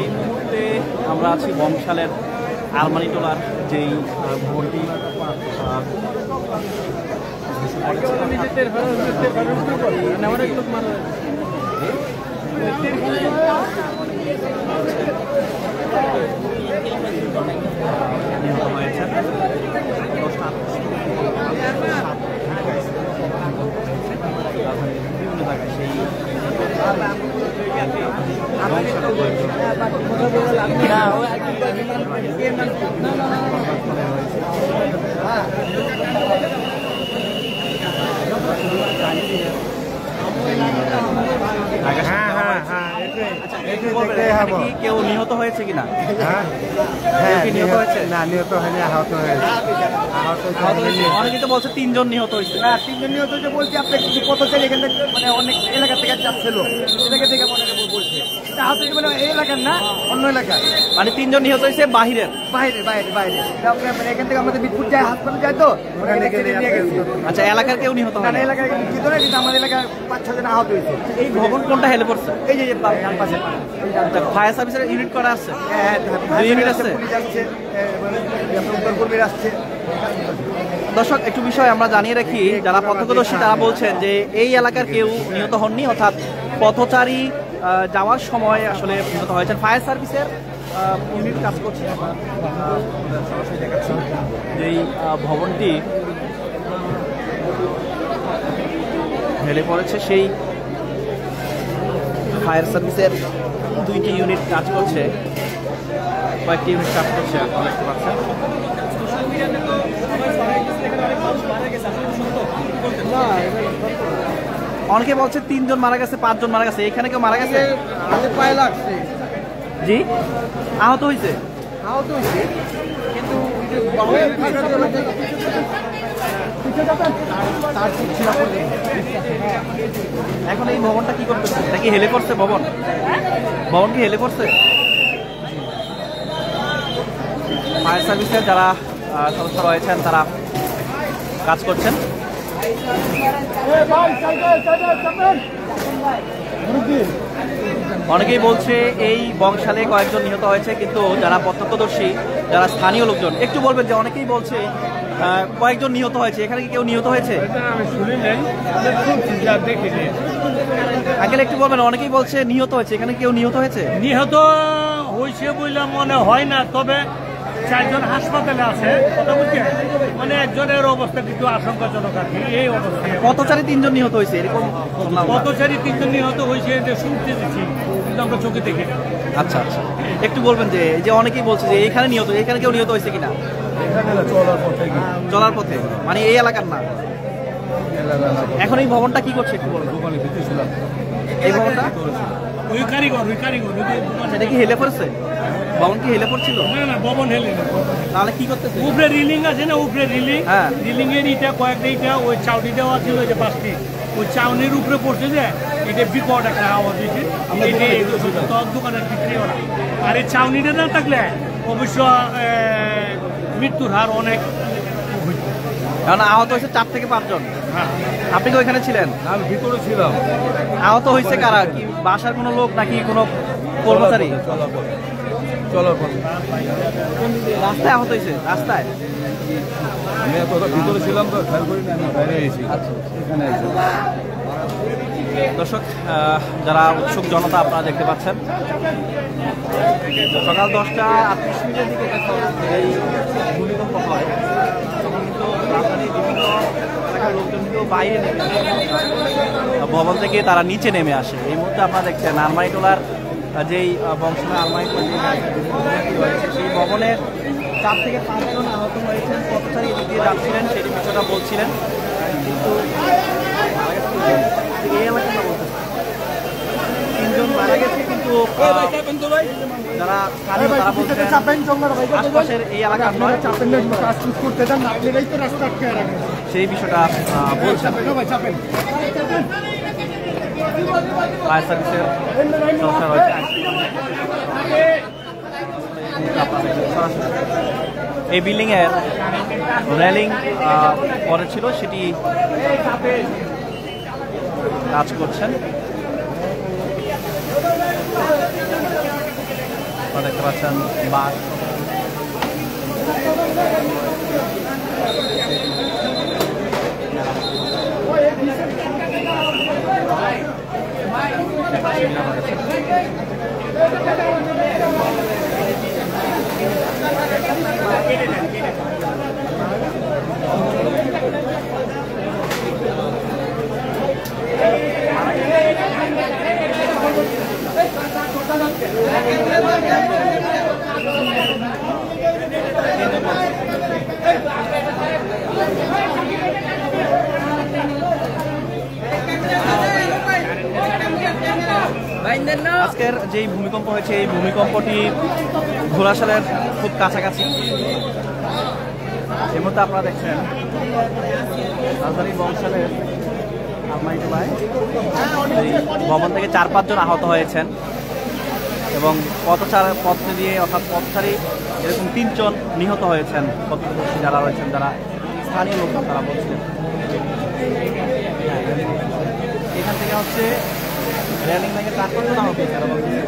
এই মুহূর্তে আমরা আছি বংশালের আলমারিটোলার যেই ভবনটি কেউ নিহত হয়েছে কিনা? নিহত হয়েছে না, নিহত হয়নি, আহত হয়েছে। অনেকে তো বলছে 3 জন নিহত হয়েছে। না, 3 জন নিহত হয়েছে বলছি। আপনি কিছু কত ছেলে এখান থেকে মানে অনেক এলাকা থেকে যাচ্ছিল, এলাকা থেকে মনে বলছে আহত হয়েছে মানে এই এলাকার না, অন্য এলাকার। মানে 3 জন নিহত হয়েছে বাইরের বাইরে বাইরে বাইরে মানে এখান থেকে আমাদের বিদপুর যায়, হাসপাতাল যায় তো ওখানে নিয়ে গেছে। আচ্ছা, এলাকার কেউ নিহত হয় না? এলাকায় কিন্তু না, কিন্তু আমাদের এলাকায় 5-6 জন আহত হয়েছে। এই ভবন কোনটা হেলে পড়ছে? এই যে পাশে ফায়ার সার্ভিসের ইউনিট করা আছে? ইউনিট আছে, পুলিশ আসছে, কর্মীরা আসছে। দর্শক, একটু বিষয় আমরা জানিয়ে রাখি, যারা প্রত্যক্ষদর্শী তারা বলছেন যে এই এলাকার কেউ নিহত হননি, অর্থাৎ পথচারী যাওয়ার সময় আসলে নিহত হয়েছেন। ফায়ার সার্ভিসের ইউনিট কাজ করছে। যেই ভবনটি হেলে পড়েছে সেই ফায়ার সার্ভিসের 2টি ইউনিট কাজ করছে, কয়েকটি ইউনিট কাজ করছে, আপনারা দেখতে পাচ্ছেন। অনেকে বলছে 3 জন মারা গেছে, 5 জন মারা গেছে। এখানে কেউ মারা গেছে? পায়ে লাগছে। জি, আহত হয়েছে? আহত হয়েছে, কিন্তু এখন এই ভবনটা কি করতেছে? এটা কি হেলে পড়ছে? ভবন কি হেলে পড়ছে? ফায়ার সার্ভিসের যারা সদস্য রয়েছেন তারা কাজ করছেন। অনেকেই বলছে এই বংশালে কয়েকজন নিহত হয়েছে, কিন্তু যারা প্রত্যক্ষদর্শী, যারা স্থানীয় লোকজন, একটু বলবেন যে অনেকেই বলছে কয়েকজন নিহত হয়েছে। এখানে কি কেউ নিহত হয়েছে? আগে একটু বলবেন, অনেকেই বলছে নিহত হয়েছে, এখানে কেউ নিহত হয়েছে? নিহত হয়েছে বলে মনে হয় না, তবে 4 জন হাসপাতালে আছে। কথা বলছে মানে একজনের অবস্থা কিন্তু আশঙ্কাজনক আর কি। এই অবস্থা পথচারী 3 জন নিহত হয়েছে, এরকম পথচারী 3 জন নিহত হয়েছে, যে শুনতে দিচ্ছি, কিন্তু আমরা চোখে দেখি। আচ্ছা আচ্ছা, একটু বলবেন যে অনেকেই বলছে যে এখানে নিহত, এখানে কেউ নিহত হয়েছে কিনা? চলার পথে, মানে এই এলাকার না। এখন এই ভবনটা কি করছে একটু বলবেন? এই ভবনটা ওই কারিগর সেটা কি হেলে পড়ছে? ভবন কি হেলে পড়ছিল? না, ভবন হেলে না। তাহলে কি করতেছে? উপরে রিলিং আছে না, উপরে রিলিং, হ্যাঁ, রিলিং এর ইটা কয়েকটা ইটা ওই চাউনি দেওয়া ছিল যে 5টি, ওই চাউনির উপরে পড়ছে, যে এটা বিকট একটা আওয়াজ হয়েছে। দোকানের ভিতরে ওরা, আর এই চাউনিটা না থাকলে অবশ্য মৃত্যুর হার অনেক। কারণ আহত হয়েছে 4 থেকে 5 জন। আপনি কি ওইখানে ছিলেন? আমি ভিতরে ছিলাম। আহত হয়েছে কারা? কি বাসার কোনো লোক নাকি কোনো কর্মচারী? চলার পথে রাস্তায় আহত হয়েছে? রাস্তায়? আমি ভিতরে ছিলাম তো, খেয়াল করিনি, আমি বাইরে এসেছি। এখানে দর্শক, যারা উৎসুক জনতা আপনারা দেখতে পাচ্ছেন, সকাল 10:38 দিকে এই ভূমিকম্প হয়, তখন কিন্তু রাজধানীর বিভিন্ন এলাকার লোকজন কিন্তু বাইরে নেমে ভবন থেকে তারা নিচে নেমে আসে। এই মুহূর্তে আপনারা দেখছেন আলমারিটোলার যেই বংশালের আলমারিটোলা রয়েছে, সেই ভবনের 4 থেকে 5 জন আহত হয়েছেন। পথচারী এদিক দিয়ে যাচ্ছিলেন, সেই বিষয়টা বলছিলেন, কিন্তু এই এলাকায় না বলতেছে 3 জন মারা গেছে, কিন্তু যারা স্থানীয় তারা বলছেন আশপাশের এই এলাকার নয়, সেই বিষয়টা বলছেন। ফায়ার সার্ভিসের সমস্যা রয়েছে। এই বিল্ডিং এর রেলিং পরে ছিল, সেটি কাজ করছেন। পাচ্ছেন বাঘ। আজকের যেই ভূমিকম্প হয়েছে এই ভূমিকম্পটি ঘোড়াশালের খুব কাছাকাছি। এর মধ্যে আপনারা দেখছেন রাজধানী বরিশালের আলমাইটোলায় এই ভবন থেকে 4-5 জন আহত হয়েছেন এবং পথে দিয়ে অর্থাৎ পথচারী এরকম 3 জন নিহত হয়েছেন। প্রত্যক্ষদর্শী যারা রয়েছেন, যারা স্থানীয় লোক তারা বলছেন। এখান থেকে হচ্ছে রেলিং ভেঙে 4-5 জন আহত হয়েছে।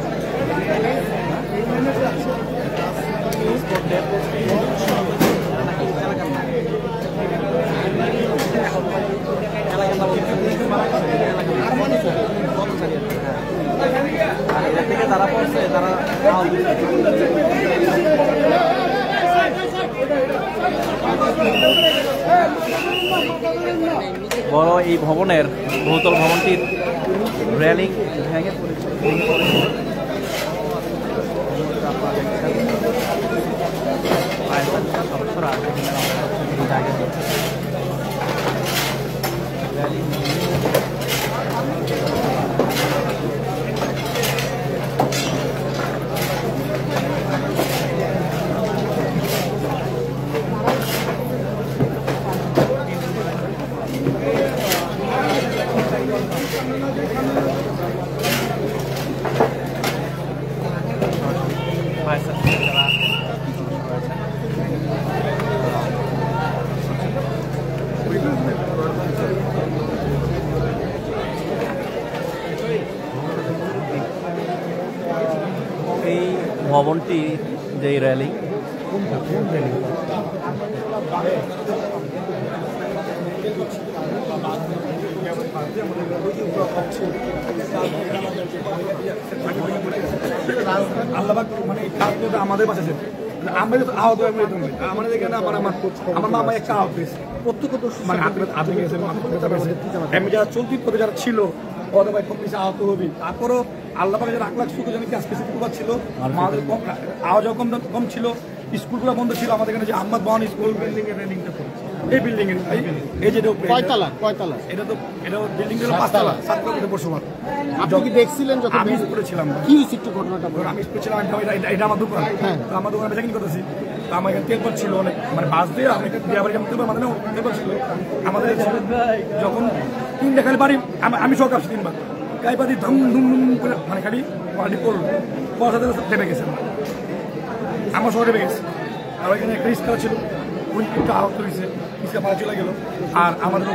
থেকে তারা পড়ছে, তারা বড় এই ভবনের বহুতল ভবনটির রেলিং ভেঙে পড়েছে। এই ভবনটি যে রেলিং আল্লাহবাক মানে আমাদের বাঁচাছে। আমরা তো আহত আমাদের এখানে আমার মামা একটা আহত হয়েছে প্রত্যক্ষদর্শী, মানে হাতে গেছে, এমনি যারা চলতি পথে যারা ছিল ওদের ভাই খুব বেশি আহত হবি। তারপরও আল্লাহ পাকে যারা 1 লাখ সুখে জনকে আজকে প্রভাব ছিল, আমাদের আওয়াজ কম ছিল, স্কুলগুলো বন্ধ ছিল। আমাদের এখানে যে আহমদ বাহন স্কুল বিল্ডিং এর রেলিংটা এই বিল্ডিং এর এই যে কয়তলা এটা তো বিল্ডিং এর 5 তলা 7 তলা বসবাস। আপনি কি দেখছিলেন? যখন আমি স্কুলে ছিলাম কি একটু ঘটনাটা বলুন। আমি স্কুলে ছিলাম, এটা আমার দোকান, তো আমার দোকানে বেচা কিনি করতেছি। তো আমার এখানে তেল ছিল অনেক, মানে বাস দিয়ে আমি বিয়াবাড়ি তেল ছিল আমাদের। যখন 3টা খালি বাড়ি আমি সব কাপছি 3 বার গাই বাড়ি ধুম ধুম ধুম করে, মানে খালি বাড়ি পড়ল পয়সা দেবে গেছে, আমার শহরে বেড়ে গেছে। আর ওইখানে একটা রিস্কা ছিল, ওই একটু আহত হয়েছে, রিস্কা পাওয়া চলে গেল। আর আমাদের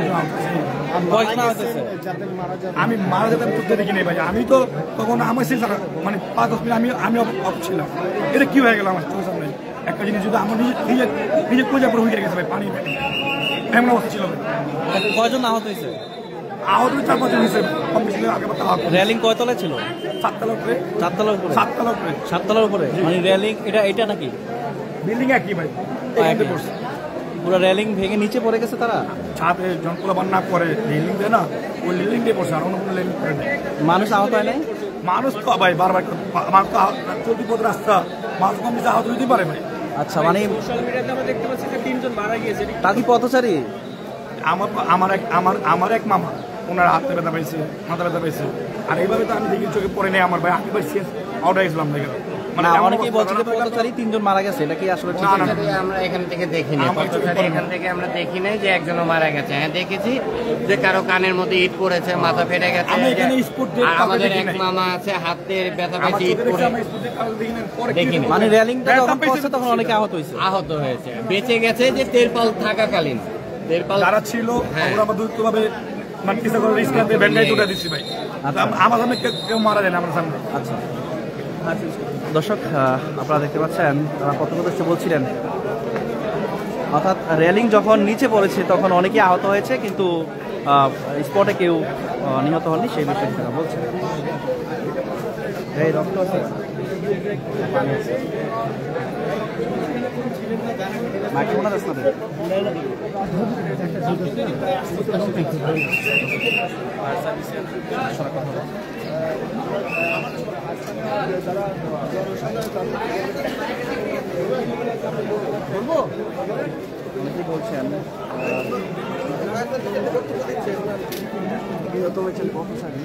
আমি মারা যেতাম করতে দেখি নেই ভাই। আমি তো তখন আমার সেই মানে 5-10 মিনিট আমি অফ ছিলাম। এটা কি হয়ে গেল আমার চোখের সামনে একটা জিনিস, যদি আমার নিজের কোজা পরে হয়ে গেছে ভাই, পানি এমন অবস্থা ছিল ভাই। কয়জন আহত হয়েছে? আহত 4-5 জন হয়েছে, কম বেশি আগে রেলিং কয়তলা ছিল? 7 তলার উপরে। 7 তলার উপরে? 7 তলার উপরে। 7 তলার উপরে মানে রেলিং এটা নাকি বিল্ডিং একই ভাই, পুরো রেলিং ভেঙে নিচে পড়ে গেছে। তারা ছাদে জনকলা বান্না করে রেলিং দেয় না, ওই রেলিং দিয়ে বসে, আর অন্য কোনো রেলিং করে নেই। মানুষ আহত হয় নাই? মানুষ তো ভাই বারবার আমার তো চলতি পথ রাস্তা, মানুষ কম বেশি আহত হইতে পারে ভাই। আচ্ছা, মানে সোশ্যাল মিডিয়াতে আমরা দেখতে পাচ্ছি যে 3 জন মারা গিয়েছে। তা কি পথচারী? আমার এক মামা, ওনার হাতে ব্যথা পাইছে, মাথা ব্যথা পাইছে। আর এইভাবে তো আমি দেখি চোখে পড়ে নেই আমার ভাই, আমি ভাই শেষ আউট হয়েছিলাম দেখে। মানে অনেকেই বলছে যে পথচারী 3 জন মারা গেছে, এটা কি আসলে ঠিক? আমরা এখান থেকে দেখিনি, এখান থেকে আমরা দেখি নাই যে একজনও মারা গেছে। হ্যাঁ দেখেছি যে কারো কানের মধ্যে ইট পড়েছে, মাথা ফেটে গেছে। আমাদের এক মামা আছে হাতের ব্যথা পাইছে, ইট পড়ে দেখিনি। মানে রেলিংটা যখন পড়ছে তখন অনেকে আহত হয়েছে, বেঁচে গেছে যে তেরপাল থাকাকালীন। তেরপাল যারা ছিল ওরা দুর্গতভাবে মানে কিছু করে রিস্ক নিয়ে ব্যান্ডাই তুলে দিচ্ছি ভাই। আমার সামনে কেউ মারা যায় না আমার সামনে। আচ্ছা, দর্শক আপনারা দেখতে পাচ্ছেন তারা প্রত্যক্ষদর্শী বলছিলেন, অর্থাৎ রেলিং যখন নিচে পড়েছে তখন অনেকেই আহত হয়েছে, কিন্তু স্পটে কেউ নিহত হননি, সেই বিষয়ে তারা বলছেন। এই রক্ত আছে, মাইকে মনে আছে না? অনেকেই বলছেন নিহত হয়েছেন প্রফেসরই,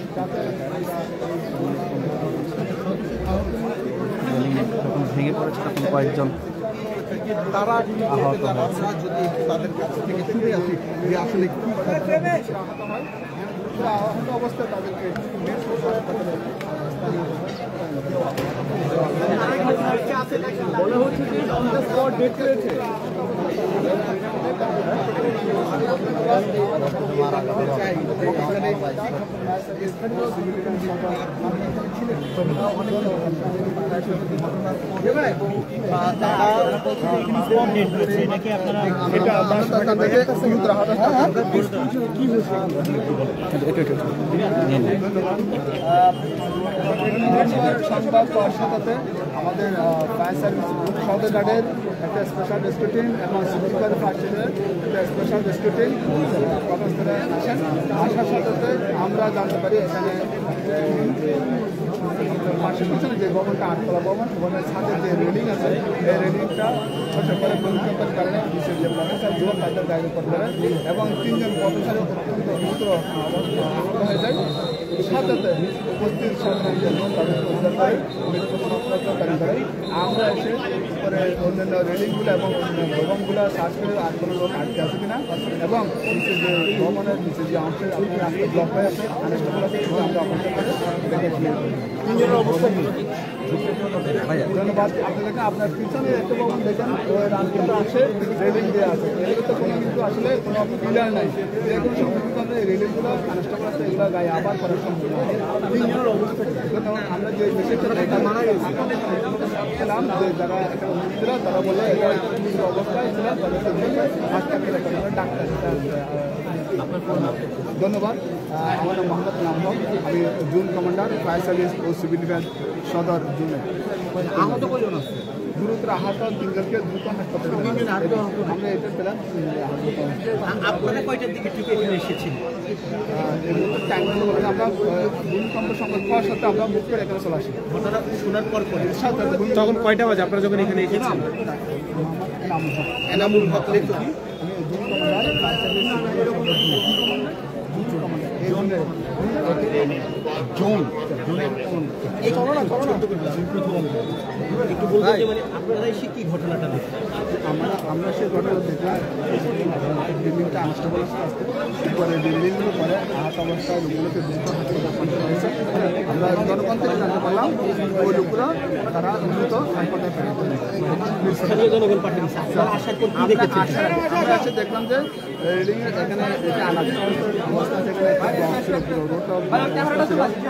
যখন ভেঙে পড়েছে তখন কয়েকজন তারা আহত হয়েছে। যদি তাদের কাছ থেকে শুনে আসি যে আসলে কি আহত অবস্থায় তাদেরকে বলা হচ্ছে যে স্পট ডেট করেছে। সংবাদ পাওয়ার সাথে আমাদের ফায়ার সার্ভিস সদর গার্ডের একটা স্পেশাল রেস্কিউ টিম এবং সিভিল ফায়ার একটা স্পেশাল রেস্কিউ টিম ঘটনাস্থলে আসেন। আসার সাথে আমরা জানতে পারি এখানে পাশের পিছনে যে ভবনটা আটতলা ভবন, ভবনের ছাদে যে রেলিং আছে এই রেলিংটা হতে পারে ভূমিকম্পের কারণে বিশেষ যে প্রফেসর যুবক তাদের গাড়ি করতে পারে এবং 3 জন প্রফেসরের অত্যন্ত গুরুতর আহত হয়ে যায়। সাথে উপস্থিত সরকারিদের তাদের উদ্ধার করে মৃত্যুকারী করে। আমরা এসে পরে অন্যান্য রেলিংগুলো এবং ভবনগুলো সার্চ করে আর কোনো লোক আটকে আছে কিনা এবং নিচে যে ভবনের নিচে যে অংশের আপনার রাস্তা ব্লক হয়ে আছে আনুষ্ঠানিক আছে আমরা অপেক্ষা করে দেখে তিনজনের অবস্থা ধন্যবাদ আপনাদেরকে। আপনার পিছনে একটা ভবন দেখেন ওই রাস্তাটা আসে রেলিং দেওয়া আছে, এগুলো তো কোনো কিন্তু আসলে কোনো পিলার নাই, যে কোনো সময় কিন্তু রেলিংগুলো আনুষ্ঠানিক আছে এগুলো গায়ে আবার করার সম্ভব তিনজনের অবস্থা। ধন্যবাদ। আমরা যে বিষয়টা মারা গেছি ছিলাম যে যারা এখানে ছিল তারা বলে এটা অবস্থায় ছিল তাদেরকে হাসপাতালে ডাক্তার। ধন্যবাদ। আমার নাম মোহাম্মদ নামহক, আমি জোন কমান্ডার ফায়ার সার্ভিস ও সিভিল ডিফেন্স সদর জোনে। আহত কজন আছে? গুরুতর আহত 3 জনকে দ্রুত হাসপাতালে আমরা এটা পেলাম। আপনারা কয়টার দিকে ঠিক এখানে এসেছেন? আমরা ভূমিকম্প সংবাদ পাওয়ার সাথে আমরা মুখ করে এখানে চলে আসি। ঘটনা শোনার পর তখন কয়টা বাজে আপনারা যখন এখানে এসেছেন? এনামুল হক আমি zone commander fire service zone এই একটু বলতে যে মানে আপনারা এসে কি ঘটনাটা দেখেন? আমরা সেই ঘটনা দেখলাম বিল্ডিংটা আনস্টেবল আসতে পরে বিল্ডিংগুলো পরে আহত অবস্থায় লোকগুলোকে দ্রুত হাসপাতালে হয়েছে। আমরা জনগণ থেকে জানতে পারলাম ওই লোকগুলো তারা দ্রুত হাসপাতালে জনগণ পাঠিয়েছে, আপনারা আসার পর কি দেখেছেন? আমরা এসে দেখলাম যে রেলিংয়ের এখানে এটা আলাদা অবস্থা থেকে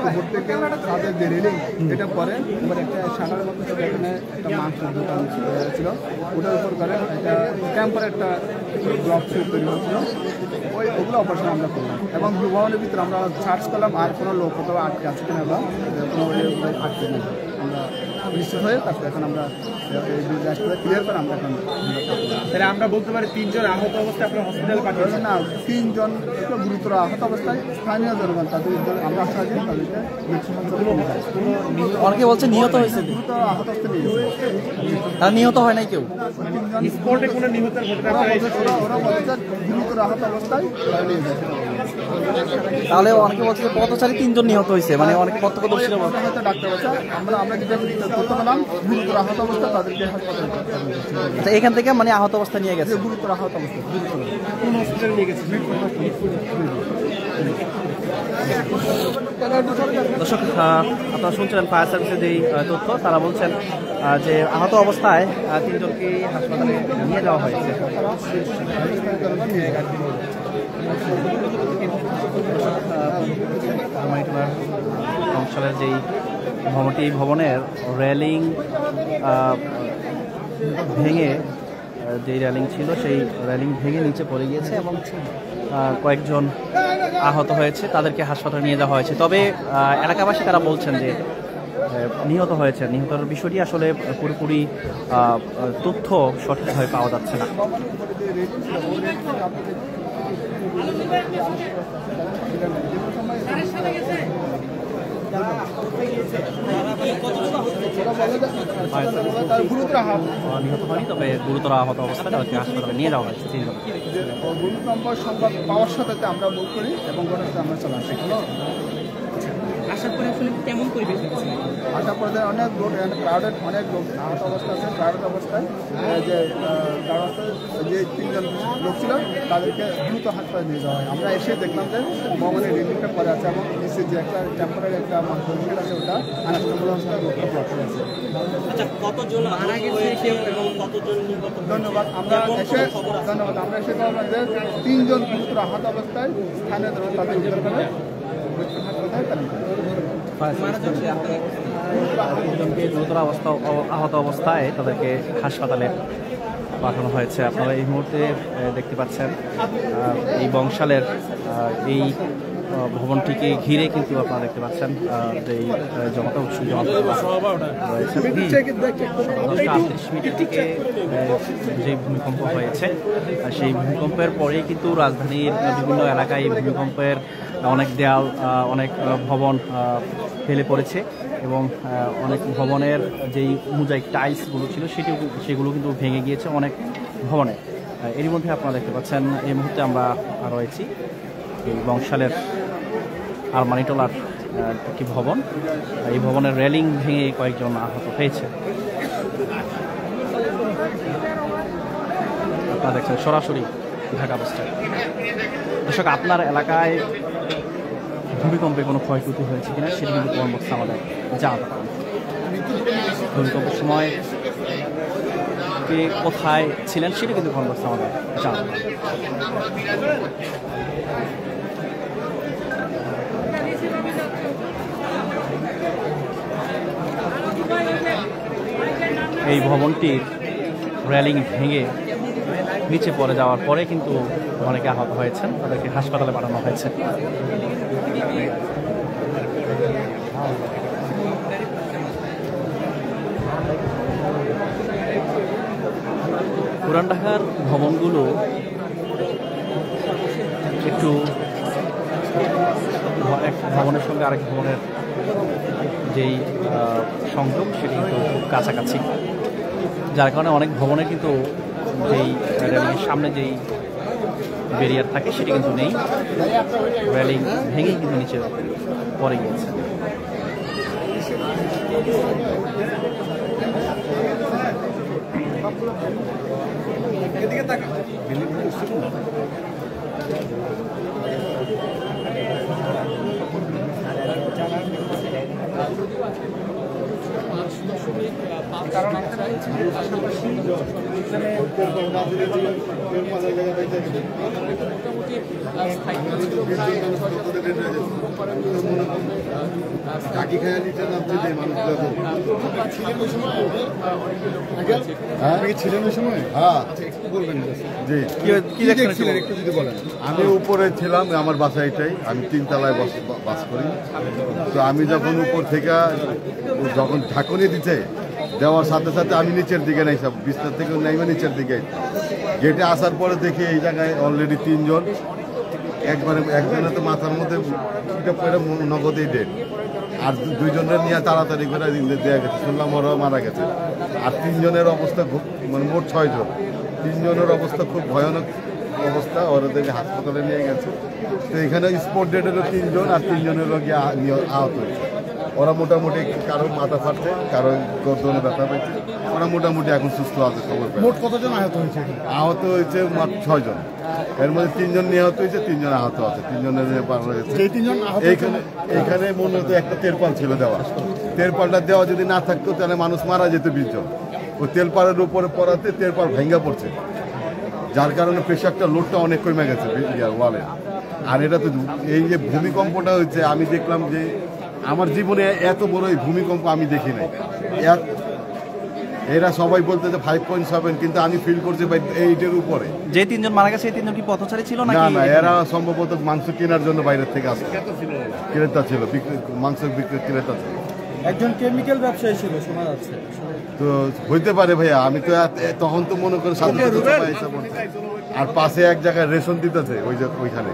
উপর থেকে তাদের যে রেলিং এটা পরে এবার একটা শাটারের মতো এখানে একটা মাংসের দোকান ছিল, ওটার উপর করে একটা ক্যাম্পার একটা ব্লক তৈরি হচ্ছিল, ওগুলো অপারেশন আমরা করলাম এবং ভবনের ভিতরে আমরা সার্চ করলাম আর কোনো লোক কোথাও আটকে আছে কিনা বা কোনো আটকে নেই। আমরা নিশ্চিত হয়ে তারপরে এখন আমরা ক্লিয়ার করে আমরা এখন তাহলে আমরা বলতে পারি 3 জন আহত অবস্থায় আপনার হসপিটালে পাঠিয়েছেন? না, 3 জন গুরুতর আহত অবস্থায় স্থানীয় জনগণ তাদের আমরা আশা করি তাদেরকে অনেকে বলছে নিহত হয়েছে, দ্রুত আহত অবস্থায় নিয়ে গেছে। আর নিহত হয় নাই কেউ? স্পটে কোনো নিহতের ঘটনা ওরা বলে যে গুরুতর আহত অবস্থায় তারা নিয়ে গেছে। তাহলে অনেকে বলছে যে পথচারী 3 জন নিহত হয়েছে, মানে অনেকে প্রত্যক্ষদর্শীরা বলছে। হয়তো ডাক্তার আছে আমরা যেটা করতে পেলাম গুরুতর আহত অবস্থা তাদেরকে হাসপাতালে আচ্ছা, এখান থেকে মানে আহত অবস্থা নিয়ে গেছে? গুরুতর আহত অবস্থা গুরুতর কোন হসপিটালে নিয়ে গেছে? দর্শক আপনারা শুনছিলেন ফায়ার সার্ভিসের যেই তথ্য, তারা বলছেন যে আহত অবস্থায় 3 জনকেই হাসপাতালে নিয়ে যাওয়া হয়েছে। অংশালের যেই ভবনটি, এই ভবনের রেলিং ভেঙে, যে রেলিং ছিল সেই রেলিং ভেঙে নিচে পড়ে গিয়েছে এবং কয়েকজন আহত হয়েছে, তাদেরকে হাসপাতালে নিয়ে যাওয়া হয়েছে। তবে এলাকাবাসী তারা বলছেন যে নিহত হয়েছে, নিহতের বিষয়টি আসলে পুরোপুরি তথ্য সঠিকভাবে পাওয়া যাচ্ছে না। নিহত হয়নি, তবে গুরুতর আহত অবস্থায় তাদেরকে হাসপাতালে নিয়ে যাওয়া হয়েছে। ভূমিকম্প সংবাদ পাওয়ার সাথে আমরা মুভ করি এবং ঘটনাস্থলে আমরা চলে আসি। আসার পরে আসলে কেমন পরিবেশ হচ্ছে? আসার পরে অনেক লোক, ক্রাউডেড অনেক লোক আহত অবস্থা আছে। ক্রাউডেড অবস্থায় যে 3 জন লোক ছিল তাদেরকে দ্রুত হাসপাতালে নিয়ে যাওয়া হয়। আমরা এসে দেখলাম যে ভবনের রেলিংটা পরে আছে এবং নিচে যে একটা টেম্পোরারি একটা মানুষের আছে ওটা আনাস্তমূল হাসপাতাল রোডটা ব্লক করে আছে। আচ্ছা, কতজন মারা গেছে কেউ এবং কতজন নিহত? ধন্যবাদ। আমরা এসে বললাম যে 3 জন গুরুতর আহত অবস্থায় স্থানীয় তাদের উদ্ধার করে গুরুতর আহত অবস্থায় তাদেরকে হাসপাতালে পাঠানো হয়েছে। আপনারা এই মুহূর্তে দেখতে পাচ্ছেন এই বংশালের এই ভবনটিকে ঘিরে কিন্তু আপনারা দেখতে পাচ্ছেন যে জনতা উৎসব যে ভূমিকম্প হয়েছে, সেই ভূমিকম্পের পরেই কিন্তু রাজধানীর বিভিন্ন এলাকায় এই ভূমিকম্পের অনেক দেয়াল, অনেক ভবন ফেলে পড়েছে এবং অনেক ভবনের যেই মোজাইক টাইলসগুলো ছিল সেগুলো কিন্তু ভেঙে গিয়েছে অনেক ভবনে। এরই মধ্যে আপনারা দেখতে পাচ্ছেন এই মুহূর্তে আমরা রয়েছি এই বংশালের আরমানিটোলার একটি ভবন। এই ভবনের রেলিং ভেঙে কয়েকজন আহত হয়েছে। আপনারা দেখছেন সরাসরি ঢাকা অবস্থায়। দর্শক, আপনার এলাকায় ভূমিকম্পে কোনো ক্ষয়ক্ষতি হয়েছে কিনা সেটি কিন্তু কমেন্ট বক্সে আমাদের জানাতে পারেন। ভূমিকম্পের সময় কে কোথায় ছিলেন সেটি কিন্তু কমেন্ট বক্সে আমাদের জানাতে পারেন। এই ভবনটির রেলিং ভেঙে নিচে পড়ে যাওয়ার পরে কিন্তু অনেকে আহত হয়েছেন, তাদেরকে হাসপাতালে পাঠানো হয়েছে। পুরান ঢাকার ভবনগুলো একটু এক ভবনের সঙ্গে আরেক ভবনের যেই সংযোগ সেটি কিন্তু খুব কাছাকাছি, যার কারণে অনেক ভবনে কিন্তু যেই রেলিংয়ের সামনে যেই ব্যারিয়ার থাকে সেটি কিন্তু নেই, রেলিং ভেঙেই কিন্তু নিচে পড়ে গিয়েছে। আমি উপরে ছিলাম, আমার বাসা এটাই, আমি 3 তলায় বাস করি। তো আমি যখন উপর থেকে যখন ঢাকনি দিতে দেওয়ার সাথে সাথে আমি নিচের দিকে নাই, সব বিস্তার থেকে নাইবা নিচের দিকে গেটে আসার পরে দেখি এই জায়গায় অলরেডি 3 জন, একজনের তো মাথার মধ্যে নগদেই ডেট, আর 2 জনের নিয়ে তাড়াতাড়ি করে দেওয়া গেছে, শুনলাম ওরাও মারা গেছে। আর 3 জনের অবস্থা খুব, মানে মোট 6 জন, 3 জনের অবস্থা খুব ভয়ানক অবস্থা, ওদেরকে হাসপাতালে নিয়ে গেছে। তো এখানে স্পট ডেটেরও 3 জন আর 3 জনের লোক আহত হয়েছে। ওরা মোটামুটি কারো মাথা ফাটছে, কারো গর্দনে ব্যথা পেয়েছে, ওরা মোটামুটি এখন সুস্থ আছে। খবর মোট কতজন আহত হয়েছে? আহত হয়েছে মাত্র 6 জন, এর মধ্যে 3 জন নিহত হয়েছে, 3 জন আহত আছে, 3 জনের পার হয়েছে। এইখানে মূলত একটা তেরপাল ছিল দেওয়া, তেরপালটা দেওয়া যদি না থাকতো তাহলে মানুষ মারা যেত 20 জন। ওই তেলপালের উপরে পড়াতে তেরপাল ভেঙে পড়ছে, যার কারণে প্রেশারটা লোডটা অনেক কমে গেছে ওয়ালে। আর এটা তো এই যে ভূমিকম্পটা হচ্ছে, আমি দেখলাম যে আমার জীবনে এত বড় এই ভূমিকম্প আমি দেখি নাই। এরা সবাই বলতে যে 5.7, কিন্তু আমি ফিল করছি ভাই 8 এর উপরে। যে 3 জন মারা গেছে সেই 3 জন কি পথচারী ছিল নাকি? না না, এরা সম্ভবত মাংস কেনার জন্য বাইরের থেকে আসছে। ক্রেতা ছিল, মাংস বিক্রি ক্রেতা ছিল। একজন কেমিক্যাল ব্যবসায়ী ছিল শোনা যাচ্ছে। তো হইতে পারে ভাইয়া, আমি তো তখন তো মনে করি সাথে আর পাশে এক জায়গায় রেশন দিতেছে ওইখানে।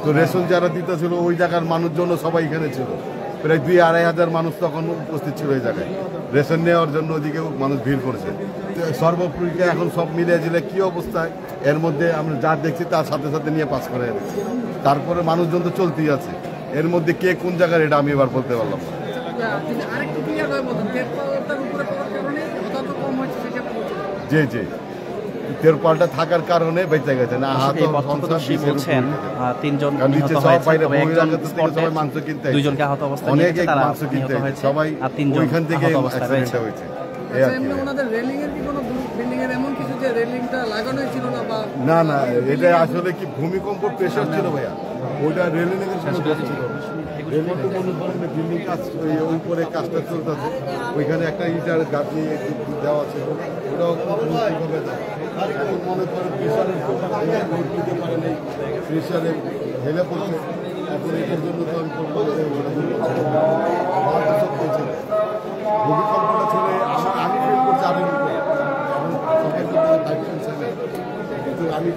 তো রেশন যারা দিতেছিল ওই জায়গার মানুষজন সবাই এখানে ছিল, প্রায় 2-2.5 হাজার মানুষ তখন উপস্থিত ছিল ওই জায়গায় রেশন নেওয়ার জন্য। ওইদিকে মানুষ ভিড় করেছে। সর্বোপরি এখন সব মিলিয়ে জিলে কি অবস্থায়, এর মধ্যে আমরা যা দেখছি তার সাথে সাথে নিয়ে পাস করে এনেছি। তারপরে মানুষজন তো চলতেই আছে, এর মধ্যে কে কোন জায়গায় এটা আমি এবার বলতে পারলাম না। জি জি, তেরপালটা থাকার কারণে বেঁচে গেছে না। বলছেন 3 জন মাংস কিনতে, 2 জনকে আহত অবস্থায় অনেকে মাংস কিনতে সবাই আর 3 জন ওইখান থেকে রয়েছে। হয়েছে। না না, এটা আসলে কি ভূমিকম্প প্রেশার ছিল ভাইয়া, ওইটা রেলিং এর কোনো দোষ ছিল। বিল্ডিং কাজ উপরে কাজটা চলতেছে, ওইখানে একটা ইটার গাঁথনি দেওয়া ছিল, ওটাও মনে করেন প্রেশারে হেলে পড়ছে। এখন এটার জন্য তো আমি ভূমিকম্পটা ছিল আমি ফিল করছি আরেক উপরে, কিন্তু আমি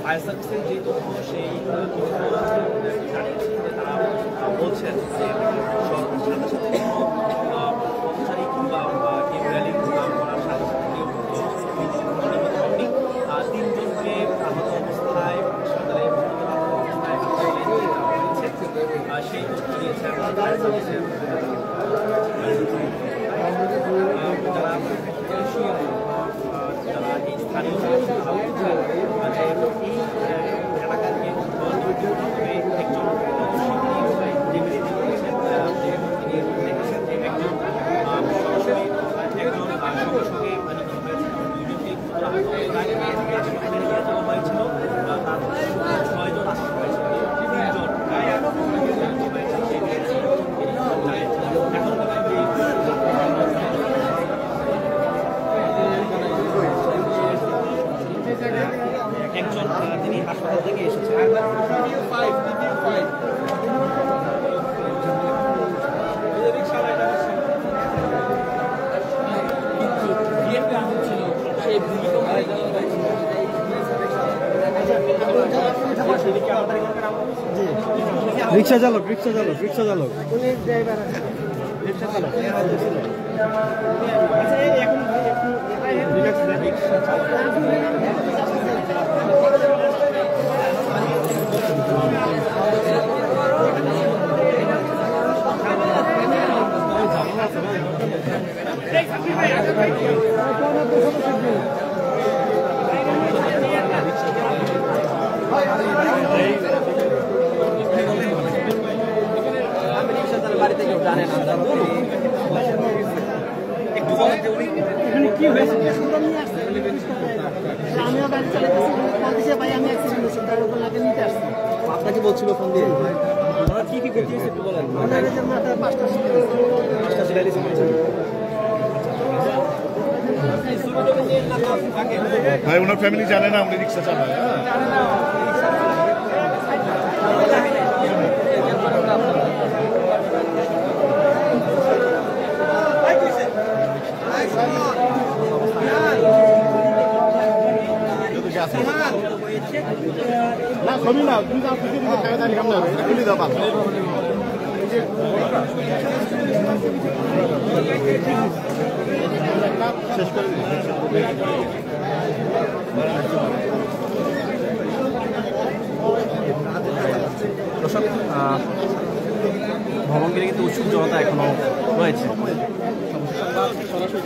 ফায়ার সার্ভিসের যে তথ্য সেই তারা বলছেন যে সাথে সাথে কোনো পথচারী কিংবা কেউ র্যালি করার সাথে সাথে কেউ 3 জনকে আহত অবস্থায় হাসপাতালে সেই তথ্য দিয়েছে ফায়ার সার্ভিসের যারা এই স্থানীয় এই এলাকাকে একজন তিনি হাসপাতাল থেকে এসেছেন। রিক্সা চালক রিক্সা চালক রিক্সা চালক বাড়িতে কেউ জানে না একটু এখানে কি হয়েছে? আমিও গাড়ি চালাতেছি, ভাই আমি অ্যাক্সিডেন্ট হয়েছি, তার উপর লাগে নিতে আসছি। আপনাকে বলছিল ফোন দিয়ে ওরা কি কি করতে একটু বলেন। মাথায় 5টা সিলাই ভাই ওনার ফ্যামিলি জানে না উনি রিক্সা চালায়। ছবি না তুমি তো আপনি টাকা জানি কেমন হবে এটা খুলে দাও পাল শেষ করে দর্শক ভবন ঘিরে কিন্তু উৎসুক জনতা এখনো রয়েছে। সরাসরি